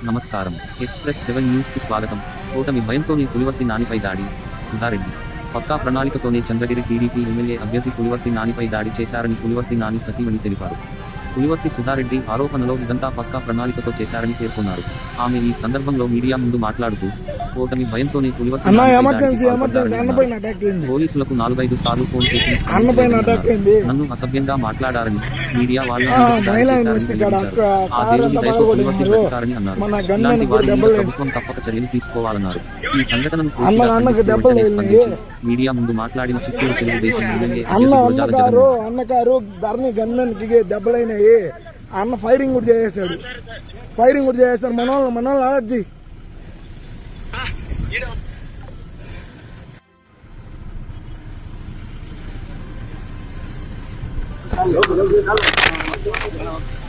నమస్కారం. ఎక్స్‌ప్రెస్ 7 న్యూస్‌కు స్వాగతం. కూటమి భయంతోనే పులివర్తి నానిపై దాడి. సుధారెడ్డి పక్కా ప్రణాళికతోనే చంద్రగిరి టీడీపీ ఎమ్మెల్యే అభ్యర్థి పులివర్తి నానిపై దాడి చేశారని పులివర్తి నాని సతీమణి తెలిపారు. పులివర్తి సుధారెడ్డి ఆరోపణలో ఇదంతా పక్కా ప్రణాళికతో చేశారని పేర్కొన్నారు. ఆమె ఈ సందర్భంలో మీడియా ముందు మాట్లాడుతూ, కూటమి భయంతోనే పులివర్తి పోలీసులకు 4-5 సార్లు ఫోన్ చేసి నన్ను అసభ్యంగా మాట్లాడారని, మీడియా వాళ్ళ ఆ దేవుని దయతో పులివర్తి బ్రతికారని అన్నారు. ఇలాంటి వారి మీద ప్రభుత్వం తప్పక చర్యలు తీసుకోవాలన్నారు. ఈ సంఘటనను మీడియా ముందు మాట్లాడిన చిత్తూరు తెలుగుదేశం ఎమ్మెల్యే దెబ్బలైనాయి. అన్న ఫైరింగ్ కూడా చేసేసాడు. మన వాళ్ళు అలర్జీ.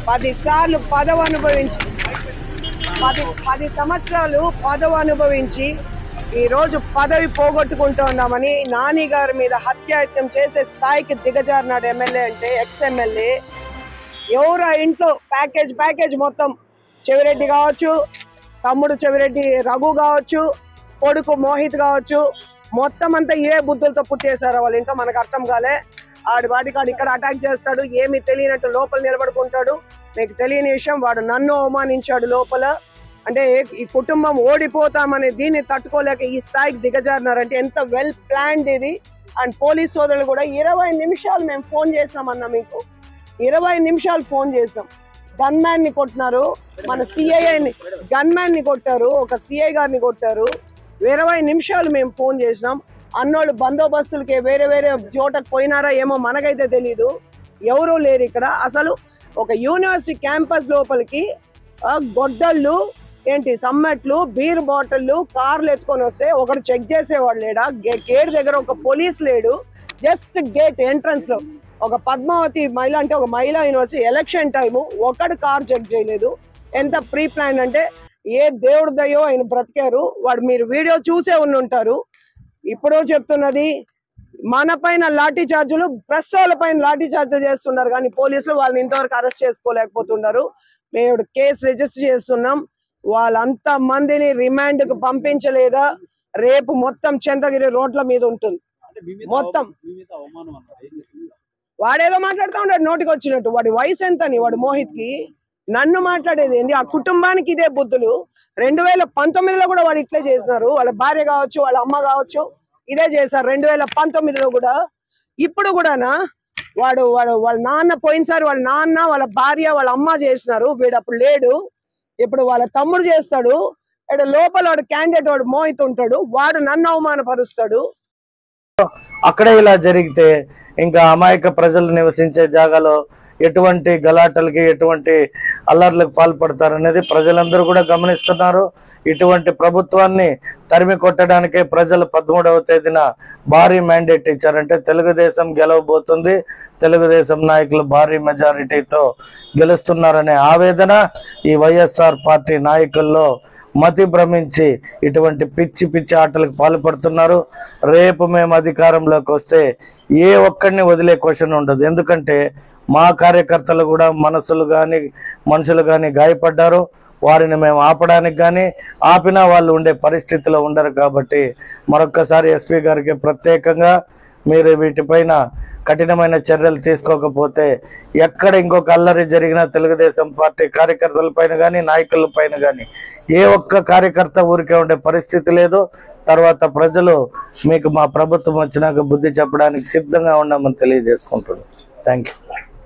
పది సంవత్సరాలు పదవి అనుభవించి ఈ రోజు పదవి పోగొట్టుకుంటున్నామని నాని గారి మీద హత్యాయత్నం చేసే స్థాయికి దిగజారినాడు ఎమ్మెల్యే అంటే ఎక్స్ ఎమ్మెల్యే. ఎవరు ఇంట్లో ప్యాకేజ్ మొత్తం చెవిరెడ్డి కావచ్చు, తమ్ముడు చెవిరెడ్డి రఘు కావచ్చు, కొడుకు మోహిత్ కావచ్చు, మొత్తం అంతా ఏ బుద్ధులతో పుట్టేశారో వాళ్ళ ఇంట్లో మనకు అర్థం కాలే. వాడికాడు ఇక్కడ అటాక్ చేస్తాడు, ఏమి తెలియనట్టు లోపల నిలబడుకుంటాడు. మీకు తెలియని విషయం, వాడు నన్ను అవమానించాడు లోపల. అంటే ఈ కుటుంబం ఓడిపోతామనే దీన్ని తట్టుకోలేక ఈ స్థాయికి దిగజారినారంటే ఎంత వెల్ ప్లాన్డ్ ఇది. అండ్ పోలీస్ సోదరులు కూడా 20 నిమిషాలు మేము ఫోన్ చేసామన్నా, మీకు 20 నిమిషాలు ఫోన్ చేసాం. గన్ మ్యాన్ ని కొట్టినారు, మన సిఐని గన్ మ్యాన్ ని కొట్టారు, ఒక సిఐ గారిని కొట్టారు. 20 నిమిషాలు మేము ఫోన్ చేసినాం. అన్నోళ్ళు బందోబస్తులకి వేరే చోటకు పోయినారా ఏమో మనకైతే తెలీదు. ఎవరూ లేరు ఇక్కడ. అసలు ఒక యూనివర్సిటీ క్యాంపస్ లోపలికి గొడ్డళ్ళు ఏంటి, సమ్మెట్లు, బీర్ బాటిళ్ళు, కార్లు ఎత్తుకొని వస్తే ఒకడు చెక్ చేసేవాడు లేడా? గేట్ దగ్గర ఒక పోలీస్ లేడు. జస్ట్ గేట్ ఎంట్రన్స్ లో ఒక పద్మావతి మహిళ అంటే ఒక మహిళా యూనివర్సిటీ ఎలక్షన్ టైము ఒకడు కార్ చెక్ చేయలేదు. ఎంత ప్రీ ప్లాన్ అంటే ఏ దేవుడి దయ్యో ఆయన బ్రతికారు. వాడు మీరు వీడియో చూసే ఉండుంటారు. ఇప్పుడు చెప్తున్నది, మన పైన లాఠీ చార్జీలు, ప్రెస్ వాళ్ళ పైన లాఠీ చార్జీలు చేస్తున్నారు, కానీ పోలీసులు వాళ్ళని ఇంతవరకు అరెస్ట్ చేసుకోలేకపోతున్నారు. మేము కేసు రిజిస్టర్ చేస్తున్నాం. వాళ్ళంత మందిని రిమాండ్ కు పంపించలేదా? రేపు మొత్తం చంద్రగిరి రోడ్ల మీద ఉంటుంది. మొత్తం వాడేదో మాట్లాడుతూ ఉంటాడు నోటికి వచ్చినట్టు. వాడి వయసు ఎంత అని వాడు మోహిత్ కి నన్ను మాట్లాడేది ఏంటి? ఆ కుటుంబానికి ఇదే బుద్ధులు. 2019లో కూడా వాడు ఇట్లే చేసినారు. వాళ్ళ భార్య కావచ్చు, వాళ్ళ అమ్మ కావచ్చు, ఇదే చేశారు 2019లో కూడా. ఇప్పుడు కూడానా వాళ్ళ నాన్న పోయినసారి వాళ్ళ నాన్న, వాళ్ళ భార్య, వాళ్ళ అమ్మ చేసినారు. వీడు అప్పుడు లేడు, ఇప్పుడు వాళ్ళ తమ్ముడు చేస్తాడు. ఇక్కడ లోపల వాడు క్యాండిడేట్, వాడు మోహిత్ ఉంటాడు, వాడు నన్ను అవమానపరుస్తాడు. అక్కడే ఇలా జరిగితే ఇంకా అమాయక ప్రజలు నివసించే జాగాలో ఎటువంటి గలాటలకి, ఎటువంటి అల్లర్లకు పాల్పడతారనేది ప్రజలందరూ కూడా గమనిస్తున్నారు. ఇటువంటి ప్రభుత్వాన్ని తరిమి కొట్టడానికే ప్రజలు 13వ తేదీన భారీ మ్యాండేట్ ఇచ్చారంటే తెలుగుదేశం గెలవబోతుంది, తెలుగుదేశం నాయకులు భారీ మెజారిటీతో గెలుస్తున్నారనే ఆవేదన ఈ వైఎస్ఆర్ పార్టీ నాయకుల్లో మతి భ్రమించి ఇటువంటి పిచ్చి ఆటలకు పాల్పడుతున్నారు. రేపు మేము అధికారంలోకి వస్తే ఏ ఒక్కడిని వదిలే క్వశ్చన్ ఉండదు. ఎందుకంటే మా కార్యకర్తలు కూడా మనుషులు కానీ గాయపడ్డారు. వారిని మేము ఆపడానికి కానీ ఆపినా వాళ్ళు ఉండే పరిస్థితిలో ఉండరు. కాబట్టి మరొక్కసారి ఎస్పీ గారికి ప్రత్యేకంగా మీరు వీటిపైన కఠినమైన చర్యలు తీసుకోకపోతే ఎక్కడ ఇంకొక అల్లరి జరిగినా తెలుగుదేశం పార్టీ కార్యకర్తల పైన కానీ నాయకుల పైన కానీ ఏ ఒక్క కార్యకర్త ఊరికే ఉండే పరిస్థితి లేదు. తర్వాత ప్రజలు మీకు మా ప్రభుత్వం వచ్చినాక బుద్ధి చెప్పడానికి సిద్ధంగా ఉన్నామని తెలియజేసుకుంటున్నాం. Thank you.